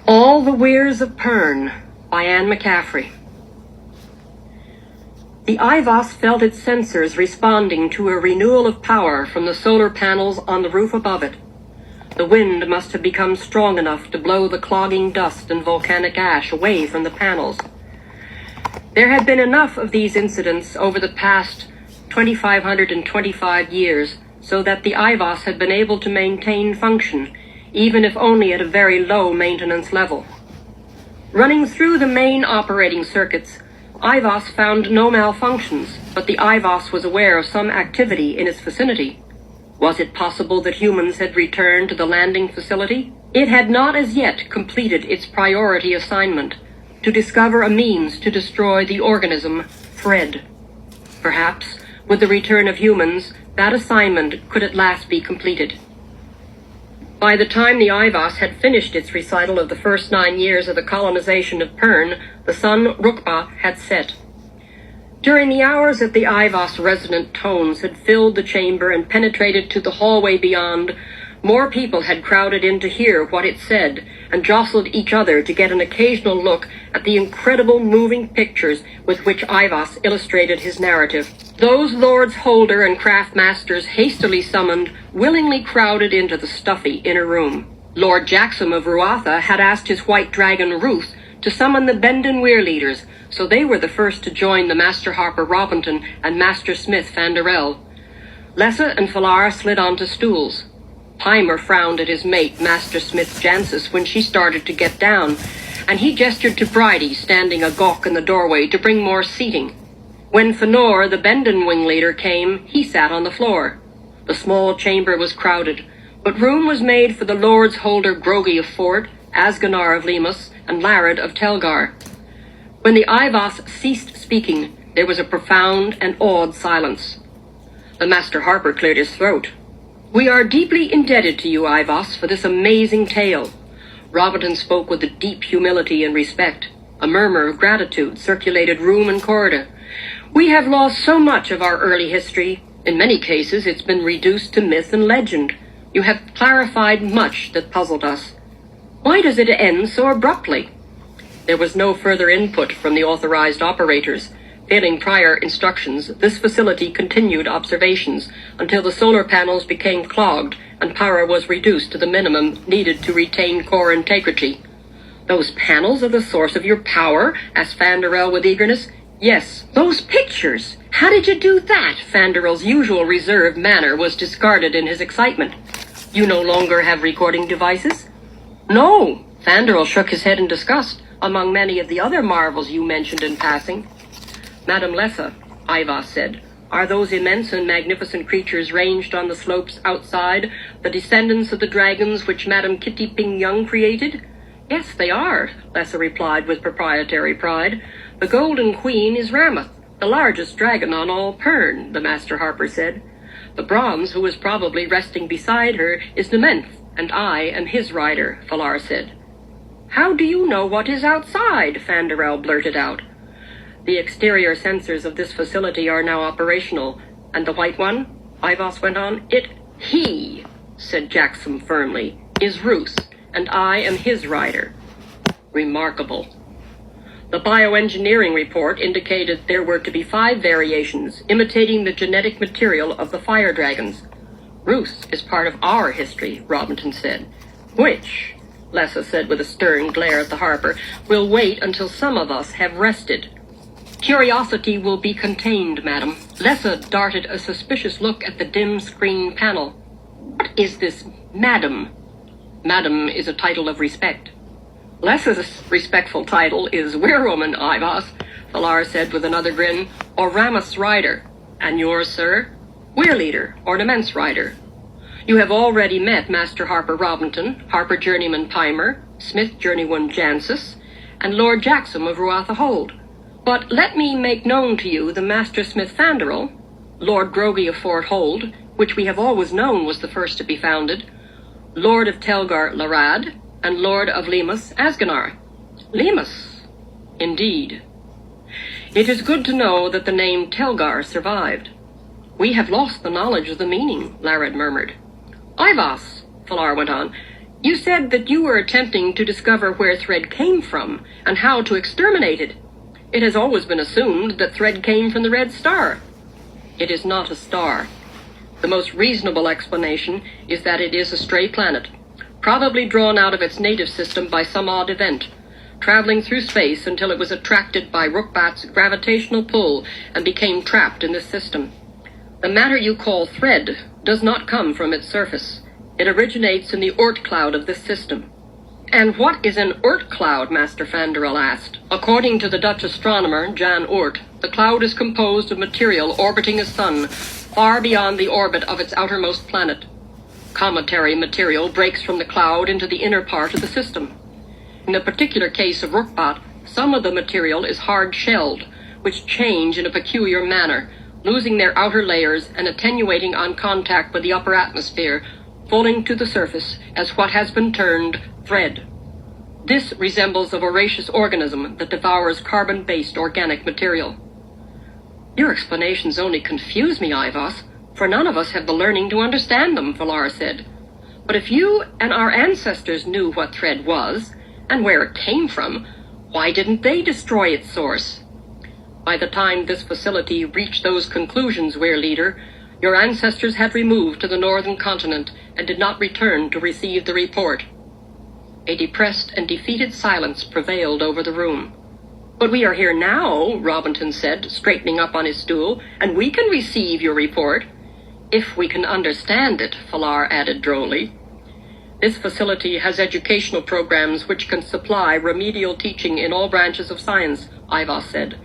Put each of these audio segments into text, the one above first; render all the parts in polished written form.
All the Weyrs of Pern by Anne McCaffrey. The IVOS felt its sensors responding to a renewal of power from the solar panels on the roof above it. The wind must have become strong enough to blow the clogging dust and volcanic ash away from the panels. There had been enough of these incidents over the past 2,525 years so that the IVOS had been able to maintain function, even if only at a very low maintenance level. Running through the main operating circuits, IVOS found no malfunctions, but the IVOS was aware of some activity in its vicinity. Was it possible that humans had returned to the landing facility? It had not as yet completed its priority assignment, to discover a means to destroy the organism, Fred. Perhaps, with the return of humans, that assignment could at last be completed. By the time the IVOS had finished its recital of the first 9 years of the colonization of Pern, the sun Rukba had set. During the hours that the IVOS resonant tones had filled the chamber and penetrated to the hallway beyond, more people had crowded in to hear what it said and jostled each other to get an occasional look at the incredible moving pictures with which IVOS illustrated his narrative. Those lords Holder and craft masters hastily summoned willingly crowded into the stuffy inner room. Lord Jackson of Ruatha had asked his white dragon Ruth to summon the Bendon Weir leaders, so they were the first to join the Master Harper Robinton and Master Smith Fanderel. Lessa and Falar slid onto stools. Pimer frowned at his mate, Master Smith Jancis, when she started to get down, and he gestured to Bridie, standing a gawk in the doorway, to bring more seating. When Fënor, the Bendon wing leader, came, he sat on the floor. The small chamber was crowded, but room was made for the Lords Holder Grogi of Fort, Asganar of Lemus, and Larid of Telgar. When the IVOS ceased speaking, there was a profound and awed silence. The Master Harper cleared his throat. "We are deeply indebted to you, IVOS, for this amazing tale." Robinson spoke with a deep humility and respect. A murmur of gratitude circulated room and corridor. "We have lost so much of our early history. In many cases, it's been reduced to myth and legend. You have clarified much that puzzled us. Why does it end so abruptly?" There was no further input from the authorized operators. Failing prior instructions, this facility continued observations until the solar panels became clogged and power was reduced to the minimum needed to retain core integrity. "Those panels are the source of your power?" asked Fanderel with eagerness. "Yes." "Those pictures! How did you do that?" Fanderel's usual reserved manner was discarded in his excitement. "You no longer have recording devices?" "No." Fanderel shook his head in disgust. "Among many of the other marvels you mentioned in passing." "Madame Lessa," IVOS said, "are those immense and magnificent creatures ranged on the slopes outside the descendants of the dragons which Madame Kitty Ping Young created?" "Yes, they are," Lessa replied with proprietary pride. "The Golden Queen is Ramoth, the largest dragon on all Pern," the Master Harper said. "The bronze, who is probably resting beside her, is Nementh, and I am his rider," Falar said. "How do you know what is outside?" Fanderel blurted out. "The exterior sensors of this facility are now operational. And the white one?" IVOS went on. He, said Jackson firmly, "is Ruth, and I am his rider." Remarkable. The bioengineering report indicated there were to be 5 variations, imitating the genetic material of the fire dragons. "Ruth is part of our history," Robinson said. "Which," Lessa said with a stern glare at the Harper, "will wait until some of us have rested." "Curiosity will be contained, madam." Lessa darted a suspicious look at the dim screen panel. "What is this, madam?" "Madam is a title of respect." "Lessa's respectful title is Weirwoman, IVOS," Falar said with another grin, "or Ramoth's rider. And yours, sir?" "Weir leader, ornaments rider." "You have already met Master Harper Robinton, Harper Journeyman Pimer, Smith Journeyman Jancis, and Lord Jackson of Ruatha Hold. But let me make known to you the Master Smith Fanderel, Lord Grogi of Fort Hold, which we have always known was the first to be founded, Lord of Telgar Larad, and Lord of Lemus Asganar." "Lemus? Indeed." "It is good to know that the name Telgar survived." "We have lost the knowledge of the meaning," Larad murmured. "IVOS," Falar went on, You said that you were attempting to discover where thread came from and how to exterminate it. It has always been assumed that thread came from the red star. It is not a star. The most reasonable explanation is that it is a stray planet, probably drawn out of its native system by some odd event, traveling through space until it was attracted by Rookbat's gravitational pull and became trapped in this system. The matter you call thread does not come from its surface. It originates in the Oort cloud of this system. And what is an Oort cloud? Master Vanderel asked. According to the Dutch astronomer Jan Oort, the cloud is composed of material orbiting a sun far beyond the orbit of its outermost planet. Cometary material breaks from the cloud into the inner part of the system. In the particular case of Rookbat, some of the material is hard-shelled, which change in a peculiar manner, losing their outer layers and attenuating on contact with the upper atmosphere, falling to the surface as what has been termed thread. This resembles a voracious organism that devours carbon-based organic material. Your explanations only confuse me, Ivas, for none of us have the learning to understand them, Valar said. But if you and our ancestors knew what thread was, and where it came from, why didn't they destroy its source? By the time this facility reached those conclusions, Weirleader, your ancestors had removed to the northern continent and did not return to receive the report. A depressed and defeated silence prevailed over the room. But we are here now, Robinson said, straightening up on his stool, and we can receive your report. If we can understand it, Valar added drolly. This facility has educational programs which can supply remedial teaching in all branches of science, Ivas said.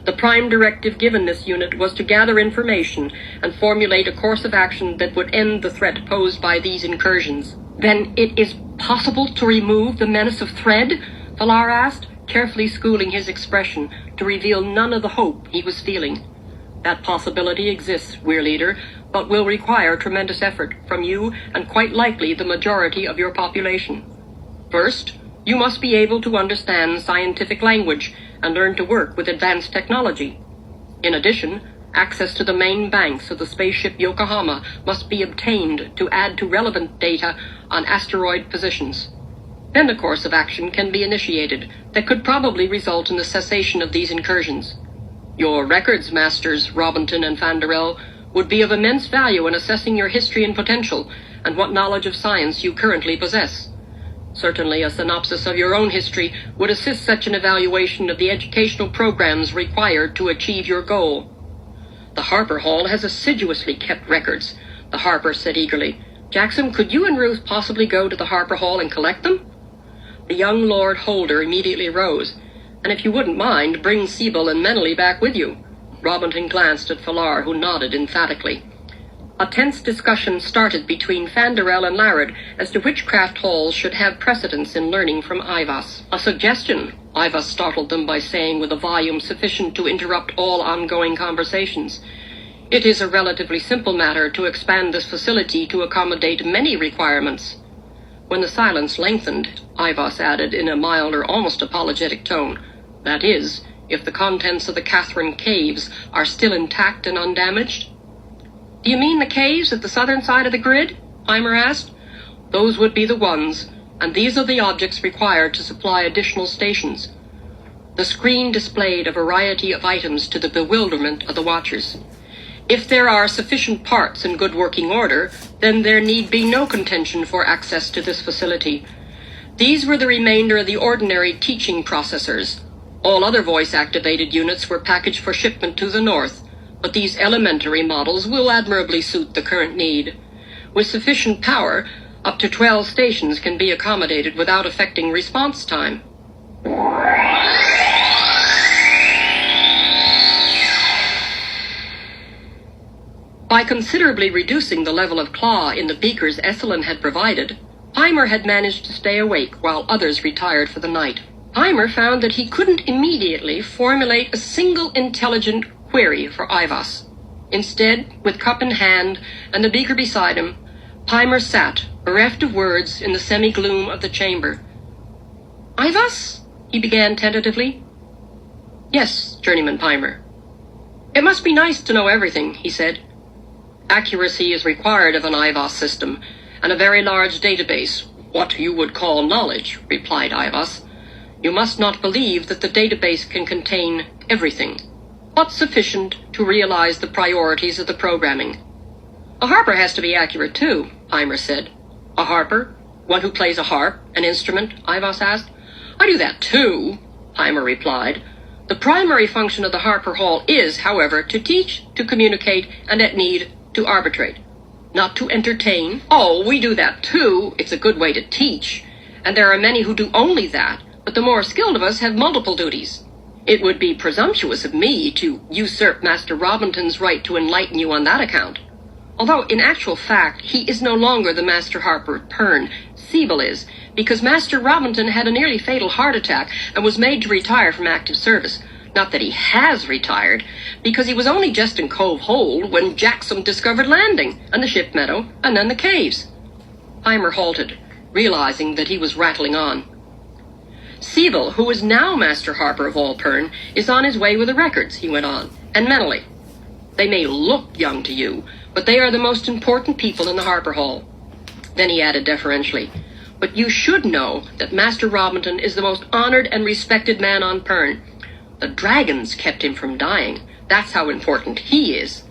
The prime directive given this unit was to gather information and formulate a course of action that would end the threat posed by these incursions. Then it is possible to remove the menace of thread? Valar asked, carefully schooling his expression to reveal none of the hope he was feeling. That possibility exists, Weirleader, but will require tremendous effort from you and quite likely the majority of your population. First, you must be able to understand scientific language and learn to work with advanced technology. In addition, access to the main banks of the spaceship Yokohama must be obtained to add to relevant data on asteroid positions. Then a course of action can be initiated that could probably result in the cessation of these incursions. Your records, Masters Robinson and Vanderel, would be of immense value in assessing your history and potential and what knowledge of science you currently possess. Certainly a synopsis of your own history would assist such an evaluation of the educational programs required to achieve your goal. The Harper Hall has assiduously kept records, the Harper said eagerly. Jackson, could you and Ruth possibly go to the Harper Hall and collect them? The young Lord Holder immediately rose. And if you wouldn't mind, bring Sibyl and Meneley back with you. Robinson glanced at Valar, who nodded emphatically. A tense discussion started between Vanderel and Larid as to which craft halls should have precedence in learning from Ivas. A suggestion, Ivas startled them by saying with a volume sufficient to interrupt all ongoing conversations. It is a relatively simple matter to expand this facility to accommodate many requirements. When the silence lengthened, Ivas added in a milder, almost apologetic tone, that is, if the contents of the Catherine Caves are still intact and undamaged. Do you mean the caves at the southern side of the grid? Heimer asked. Those would be the ones, and these are the objects required to supply additional stations. The screen displayed a variety of items to the bewilderment of the watchers. If there are sufficient parts in good working order, then there need be no contention for access to this facility. These were the remainder of the ordinary teaching processors. All other voice-activated units were packaged for shipment to the north, but these elementary models will admirably suit the current need. With sufficient power, up to 12 stations can be accommodated without affecting response time. By considerably reducing the level of claw in the beakers Esselin had provided, Heimer had managed to stay awake while others retired for the night. Heimer found that he couldn't immediately formulate a single intelligent query for Ivas. Instead, with cup in hand and the beaker beside him, Heimer sat, bereft of words, in the semi-gloom of the chamber. Ivas? He began tentatively. Yes, Journeyman Heimer. It must be nice to know everything, he said. Accuracy is required of an Ivas system, and a very large database, "What you would call knowledge," replied Ivas. "You must not believe that the database can contain everything, but sufficient to realize the priorities of the programming." "A harper has to be accurate, too," Eimer said. "A harper? One who plays a harp, an instrument?" Ivas asked. "I do that, too," Eimer replied. "The primary function of the Harper Hall is, however, to teach, to communicate, and at need, to arbitrate. Not to entertain." "Oh, we do that, too. It's a good way to teach. And there are many who do only that, but the more skilled of us have multiple duties. It would be presumptuous of me to usurp Master Robinton's right to enlighten you on that account. Although, in actual fact, he is no longer the Master Harper of Pern. Siebel is, because Master Robinton had a nearly fatal heart attack and was made to retire from active service. Not that he has retired, because he was only just in Cove Hold when Jackson discovered landing, and the ship meadow, and then the caves." Eimer halted, realizing that he was rattling on. "Siebel, who is now Master Harper of all Pern, is on his way with the records," he went on, "and mentally. They may look young to you, but they are the most important people in the Harper Hall." Then he added deferentially, "But you should know that Master Robinton is the most honored and respected man on Pern. The dragons kept him from dying. That's how important he is."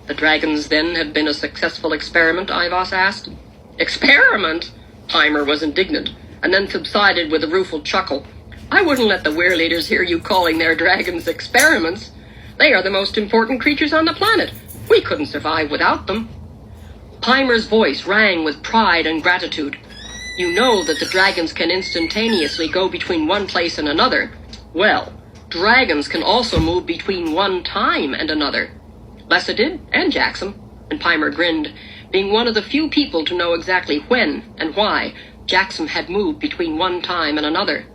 "The dragons, then, have been a successful experiment?" Ivas asked. "Experiment?" Eimer was indignant, and then subsided with a rueful chuckle. "I wouldn't let the Weyr leaders hear you calling their dragons experiments. They are the most important creatures on the planet. We couldn't survive without them." Eimer's voice rang with pride and gratitude. "You know that the dragons can instantaneously go between one place and another. Well, dragons can also move between one time and another. Lessa did, and Jackson," and Eimer grinned, being one of the few people to know exactly when and why Jackson had moved between one time and another.